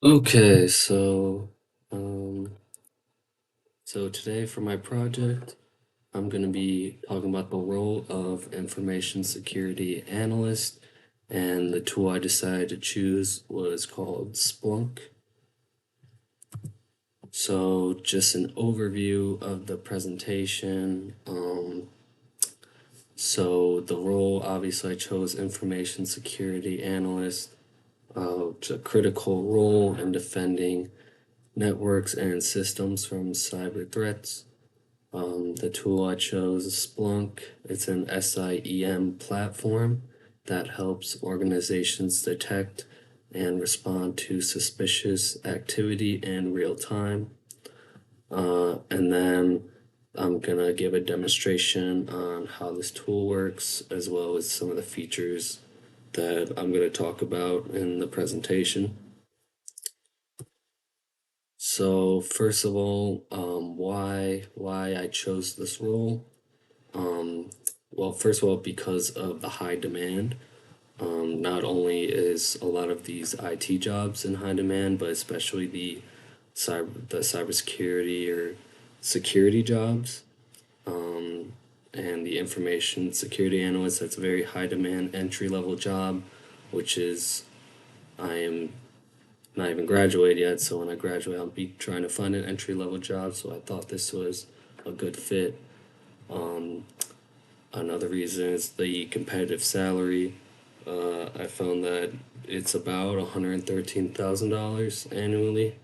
Okay, um, so today for my project, I'm going to be talking about the role of information security analyst, and the tool I decided to choose was called Splunk. So just an overview of the presentation. So the role, obviously, I chose information security analyst. It's a critical role in defending networks and systems from cyber threats. The tool I chose is Splunk. It's an SIEM platform that helps organizations detect and respond to suspicious activity in real time. And then I'm gonna give a demonstration on how this tool works, as well as some of the features that I'm gonna talk about in the presentation. So first of all, why I chose this role? Um, well, first of all, because of the high demand. Not only is a lot of these IT jobs in high demand, but especially the cybersecurity or security jobs, and the information security analyst. That's a very high demand entry level job, which is I am not even graduated yet. So when I graduate, I'll be trying to find an entry level job. So I thought this was a good fit. Um, Another reason is the competitive salary. I found that it's about $113,000 annually.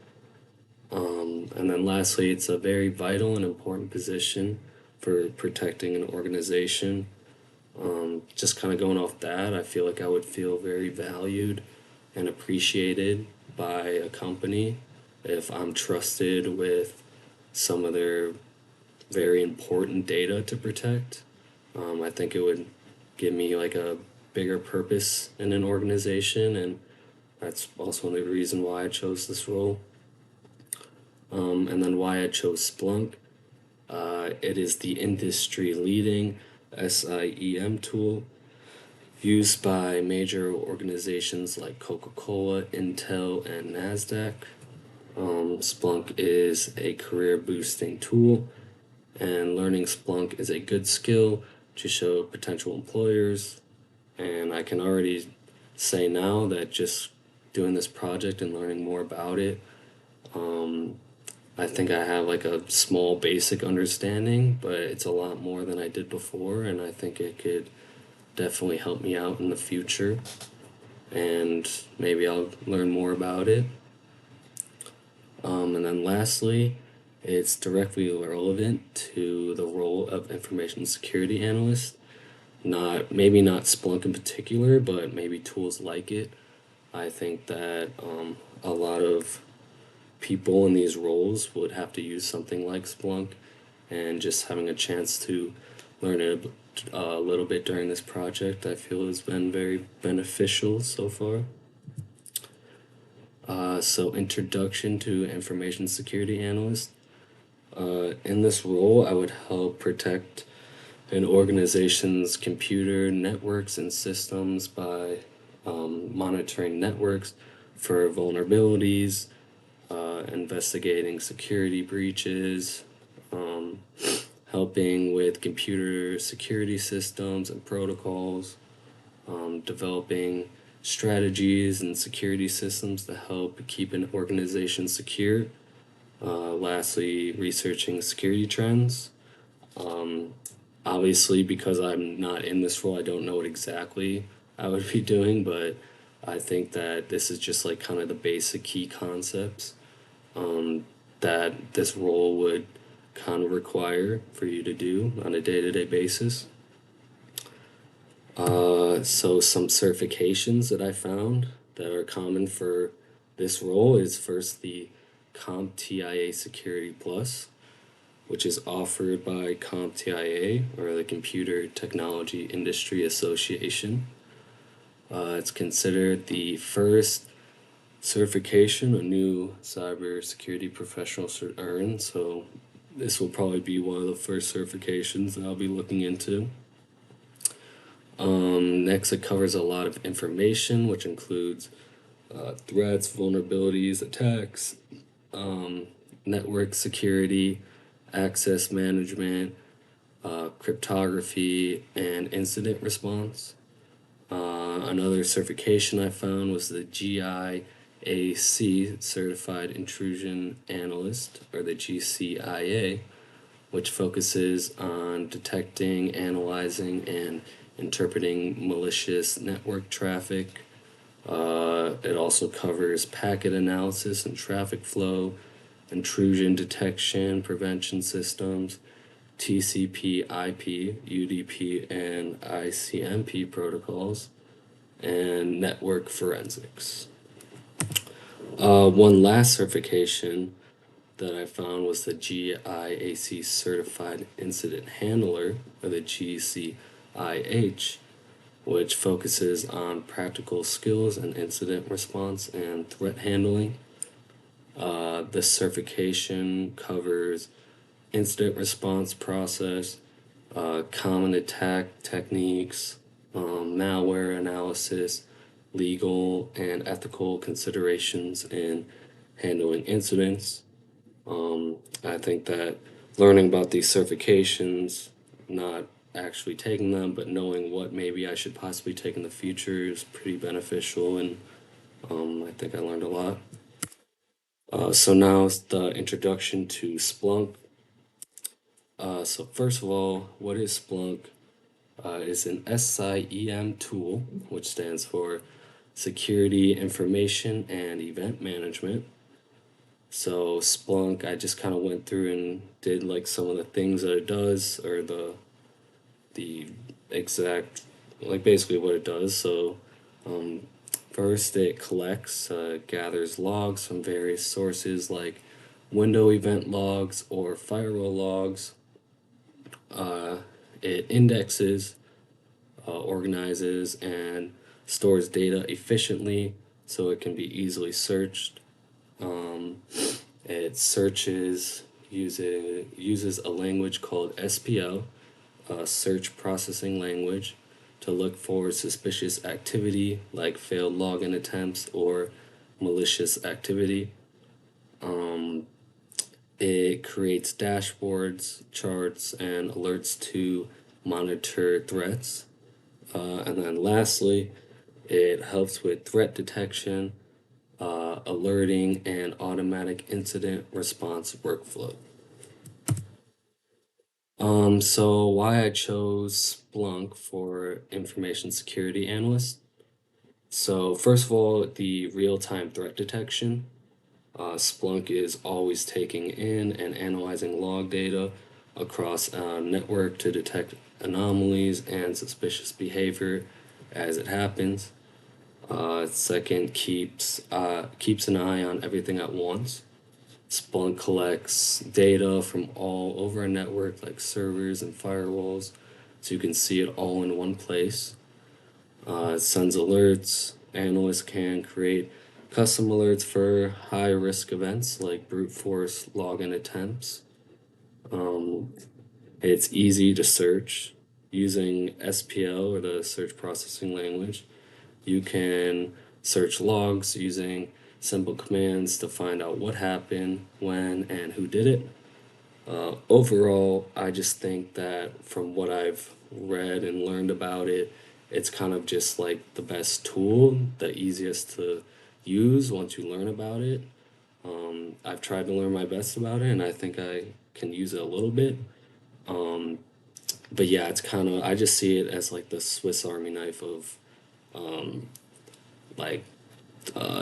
And then lastly, it's a very vital and important position for protecting an organization. Just kind of going off that, I feel like I would feel very valued and appreciated by a company if I'm trusted with some of their very important data to protect. I think it would give me like a bigger purpose in an organization, and that's also the reason why I chose this role. And then why I chose Splunk. It is the industry leading SIEM tool used by major organizations like Coca-Cola, Intel, and NASDAQ. Splunk is a career boosting tool, and learning Splunk is a good skill to show potential employers. And I can already say now that just doing this project and learning more about it, I think I have like a small basic understanding, but it's a lot more than I did before, and I think it could definitely help me out in the future. And maybe I'll learn more about it. And then lastly, it's directly relevant to the role of information security analyst. Not Splunk in particular, but maybe tools like it. I think that a lot of people in these roles would have to use something like Splunk, and just having a chance to learn it a little bit during this project, I feel has been very beneficial so far. So introduction to information security analyst. In this role, I would help protect an organization's computer networks and systems by monitoring networks for vulnerabilities, investigating security breaches, um, helping with computer security systems and protocols, developing strategies and security systems to help keep an organization secure. Lastly, researching security trends. Obviously, because I'm not in this role, I don't know what exactly I would be doing, but I think that this is just like kind of the basic key concepts that this role would kind of require for you to do on a day-to-day basis. So some certifications that I found that are common for this role is first the CompTIA Security Plus, which is offered by CompTIA, or the Computer Technology Industry Association. It's considered the first certification a new cybersecurity professional should earn, so this will probably be one of the first certifications that I'll be looking into. Next, it covers a lot of information, which includes threats, vulnerabilities, attacks, network security, access management, cryptography, and incident response. Another certification I found was the GIAC, Certified Intrusion Analyst, or the GCIA, which focuses on detecting, analyzing, and interpreting malicious network traffic. It also covers packet analysis and traffic flow, intrusion detection, prevention systems, TCP, IP, UDP, and ICMP protocols, and network forensics. One last certification that I found was the GIAC Certified Incident Handler, or the GCIH, which focuses on practical skills and incident response and threat handling. This certification covers incident response process, common attack techniques, malware analysis, legal and ethical considerations in handling incidents. I think that learning about these certifications, not actually taking them, but knowing what maybe I should possibly take in the future is pretty beneficial, and I think I learned a lot. So now it's the introduction to Splunk. So first of all, what is Splunk? It's an SIEM tool, which stands for Security Information and Event Management. So Splunk, I just kind of went through and did like some of the things that it does, or the exact, like basically what it does. So first, it collects, gathers logs from various sources like window event logs or firewall logs. It indexes, organizes, and stores data efficiently so it can be easily searched. It searches uses a language called SPL, search processing language, to look for suspicious activity like failed login attempts or malicious activity. It creates dashboards, charts, and alerts to monitor threats. And then lastly, it helps with threat detection, alerting, and automatic incident response workflow. So why I chose Splunk for information security analyst. So first of all, the real-time threat detection. Splunk is always taking in and analyzing log data across a network to detect anomalies and suspicious behavior as it happens. Second, keeps an eye on everything at once. Splunk collects data from all over a network, like servers and firewalls, so you can see it all in one place. It sends alerts. Analysts can create custom alerts for high risk events like brute force login attempts. It's easy to search using SPL, or the search processing language. You can search logs using simple commands to find out what happened, when, and who did it. Overall, I just think that from what I've read and learned about it, it's kind of just like the best tool, the easiest to use once you learn about it. I've tried to learn my best about it, and I think I can use it a little bit. But yeah, it's kind of, I just see it as like the Swiss Army knife of like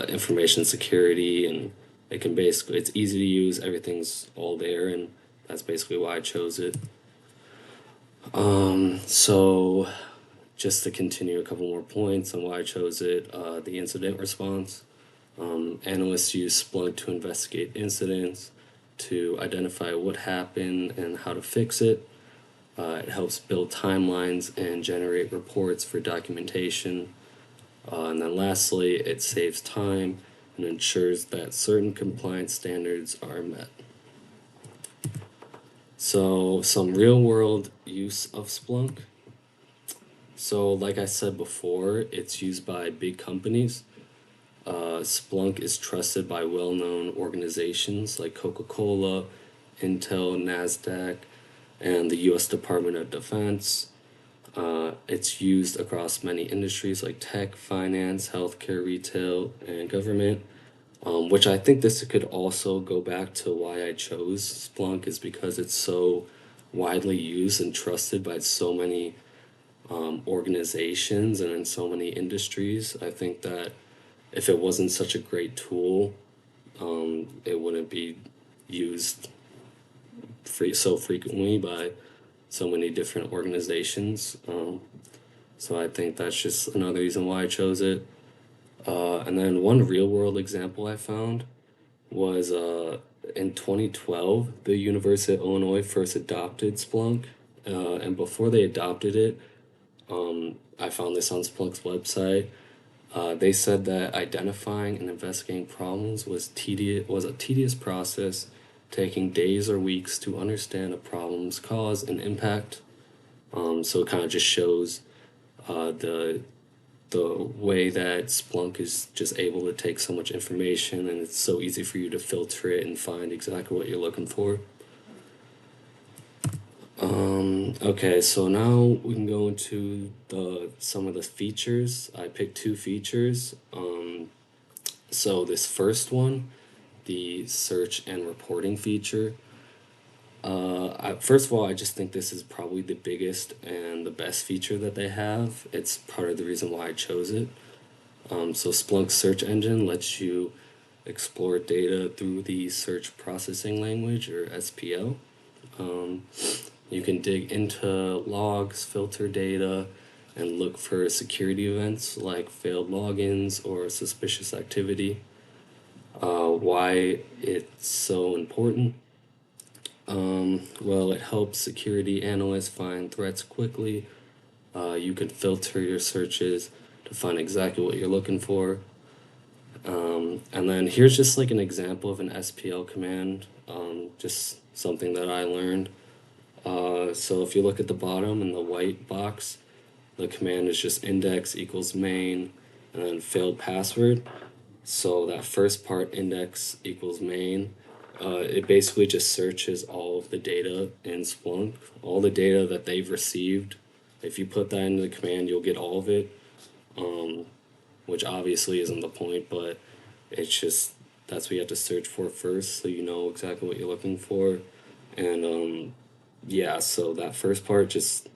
information security, and it can basically, it's easy to use, everything's all there, and that's basically why I chose it. So just to continue a couple more points on why I chose it, the incident response. Analysts use Splunk to investigate incidents, to identify what happened and how to fix it. It helps build timelines and generate reports for documentation. And then lastly, it saves time and ensures that certain compliance standards are met. So, some real world use of Splunk. So, like I said before, it's used by big companies. Splunk is trusted by well-known organizations like Coca-Cola, Intel, NASDAQ, and the U.S. Department of Defense. It's used across many industries like tech, finance, healthcare, retail, and government. Which I think this could also go back to why I chose Splunk is because it's so widely used and trusted by so many organizations and in so many industries. I think that if it wasn't such a great tool, it wouldn't be used so frequently by so many different organizations. So I think that's just another reason why I chose it. And then one real world example I found was in 2012, the University of Illinois first adopted Splunk. And before they adopted it, I found this on Splunk's website. They said that identifying and investigating problems was a tedious process, taking days or weeks to understand a problem's cause and impact. So it kind of just shows the way that Splunk is just able to take so much information and it's so easy for you to filter it and find exactly what you're looking for. Okay, so now we can go into the some of the features. I picked two features. So this first one, the search and reporting feature. First of all, I just think this is probably the biggest and the best feature that they have. It's part of the reason why I chose it. So Splunk's search engine lets you explore data through the search processing language or SPL. You can dig into logs, filter data, and look for security events like failed logins or suspicious activity. Why it's so important? Well, it helps security analysts find threats quickly. You can filter your searches to find exactly what you're looking for. And then here's just like an example of an SPL command, just something that I learned. So if you look at the bottom in the white box, the command is just index equals main and then failed password. So that first part, index equals main, it basically just searches all of the data in Splunk, all the data that they've received. If you put that into the command, you'll get all of it, which obviously isn't the point, but it's just that's what you have to search for first so you know exactly what you're looking for. And yeah, so that first part just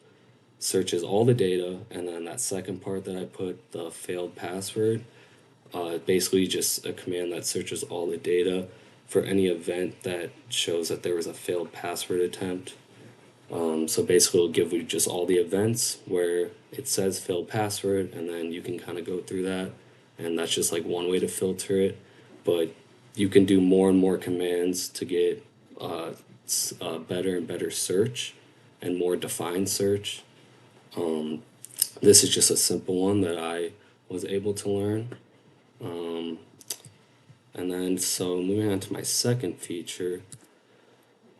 searches all the data, and then that second part that I put, the failed password, basically just a command that searches all the data for any event that shows that there was a failed password attempt. So basically, it'll give you just all the events where it says failed password, and then you can kind of go through that. And that's just like one way to filter it. But you can do more and more commands to get better and better search and more defined search. This is just a simple one that I was able to learn. And then, so moving on to my second feature.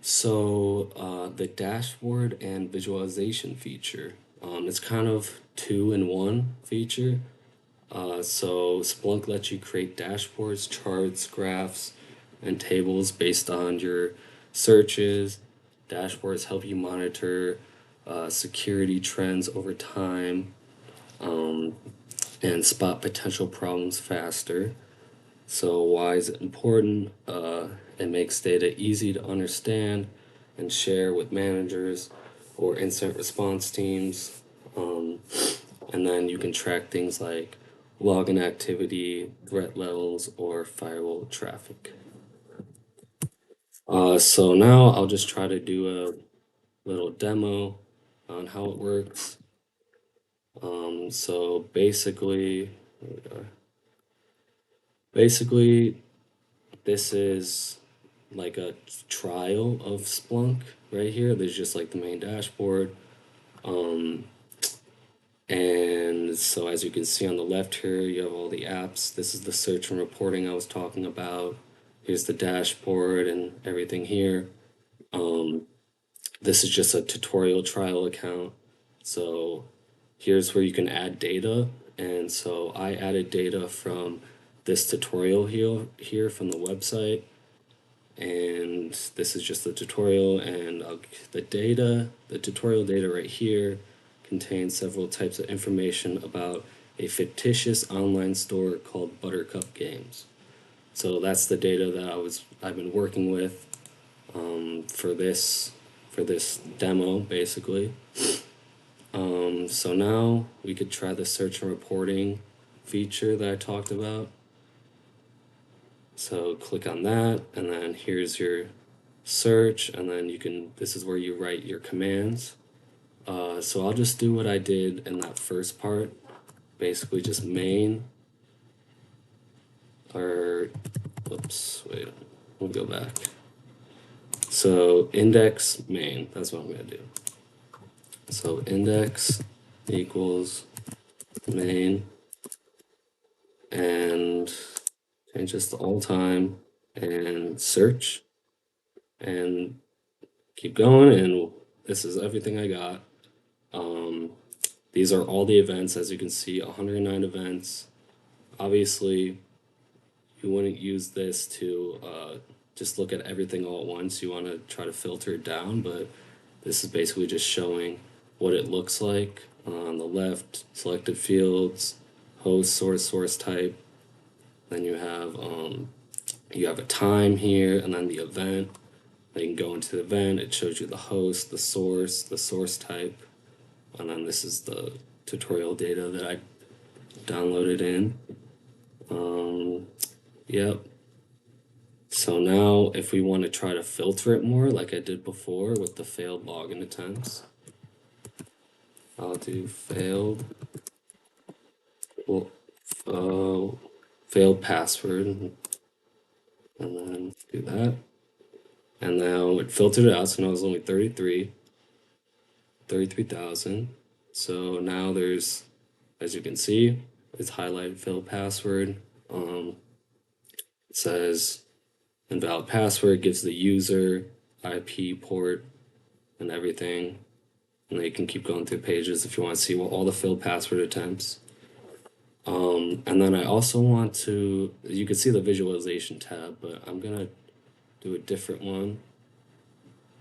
So, the dashboard and visualization feature. It's kind of two in one feature. So, Splunk lets you create dashboards, charts, graphs, and tables based on your searches. Dashboards help you monitor security trends over time and spot potential problems faster. So why is it important? It makes data easy to understand and share with managers or incident response teams. And then you can track things like login activity, threat levels, or firewall traffic. So now I'll just try to do a little demo on how it works. So basically, this is like a trial of Splunk right here. There's just like the main dashboard. And so as you can see on the left here, you have all the apps. This is the search and reporting I was talking about. Here's the dashboard and everything here. This is just a tutorial trial account. So here's where you can add data. And so I added data from this tutorial here from the website, and this is just the tutorial, and the tutorial data right here contains several types of information about a fictitious online store called Buttercup Games. So that's the data that I've been working with for this demo basically. So now we could try the search and reporting feature that I talked about. So click on that, and then here's your search, and then this is where you write your commands. So I'll just do what I did in that first part, basically just main, or, oops, wait, we'll go back. So index main, that's what I'm gonna do. So index equals main, and change this to all time, and search, and keep going, and this is everything I got. These are all the events, as you can see, 109 events. Obviously, you wouldn't use this to just look at everything all at once. You want to try to filter it down, but this is basically just showing what it looks like. On the left, selected fields, host, source type. Then you have a time here, and then the event. Then you can go into the event. It shows you the host, the source type, and then this is the tutorial data that I downloaded in. Yep. So now if we want to try to filter it more like I did before with the failed login attempts, I'll do well, uh, failed password, and then do that. And now it filtered it out, so now it's only 33,000. So now there's, as you can see, it's highlighted failed password. It says invalid password, gives the user, IP, port, and everything. And then you can keep going through pages if you want to see all the failed password attempts. And then I also want to, you can see the visualization tab, but I'm gonna do a different one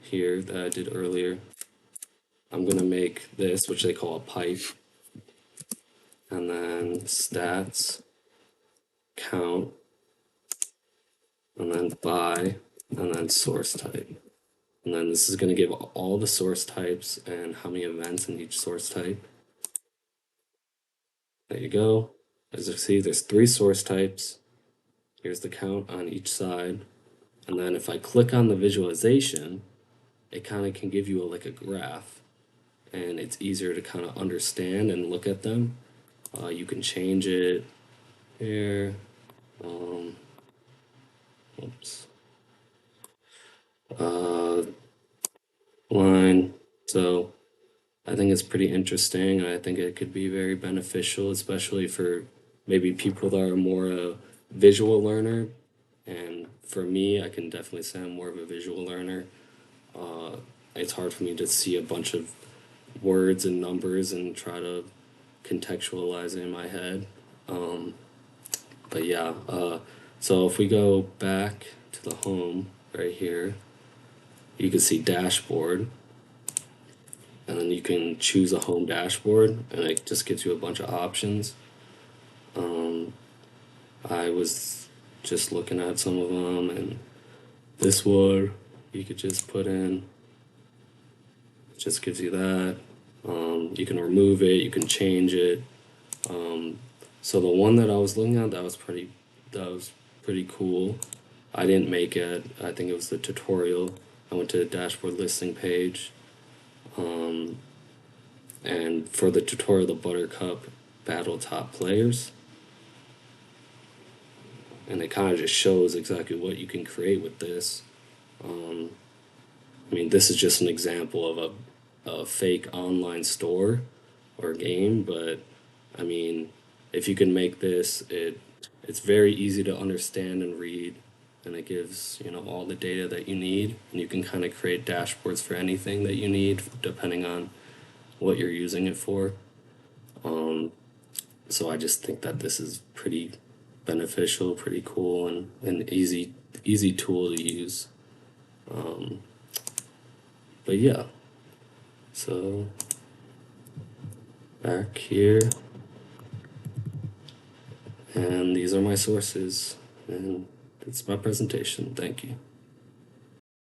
here that I did earlier. I'm gonna make this, which they call a pipe, and then stats, count, and then by, and then source type. And then this is gonna give all the source types and how many events in each source type. There you go. As you see, there's 3 source types. Here's the count on each side. And then if I click on the visualization, it kind of can give you like a graph, and it's easier to kind of understand and look at them. You can change it here. Oops. Line. So I think it's pretty interesting. I think it could be very beneficial, especially for maybe people that are more a visual learner. And for me, I can definitely say I'm more of a visual learner. It's hard for me to see a bunch of words and numbers and try to contextualize it in my head. But yeah, so if we go back to the home right here, you can see dashboard, and then you can choose a home dashboard, and it just gives you a bunch of options. I was just looking at some of them, and this one you could just put in. It just gives you that. You can remove it, you can change it. So the one that I was looking at, that was pretty cool. I didn't make it. I think it was the tutorial. I went to the dashboard listing page. And for the tutorial, the Buttercup battle top players. And it kind of just shows exactly what you can create with this. I mean, this is just an example of a fake online store or game, but I mean, if you can make this, it's very easy to understand and read, and it gives, all the data that you need, and you can kind of create dashboards for anything that you need depending on what you're using it for. So I just think that this is pretty beneficial, pretty cool, and an easy tool to use. But yeah, so back here, and these are my sources, and it's my presentation. Thank you.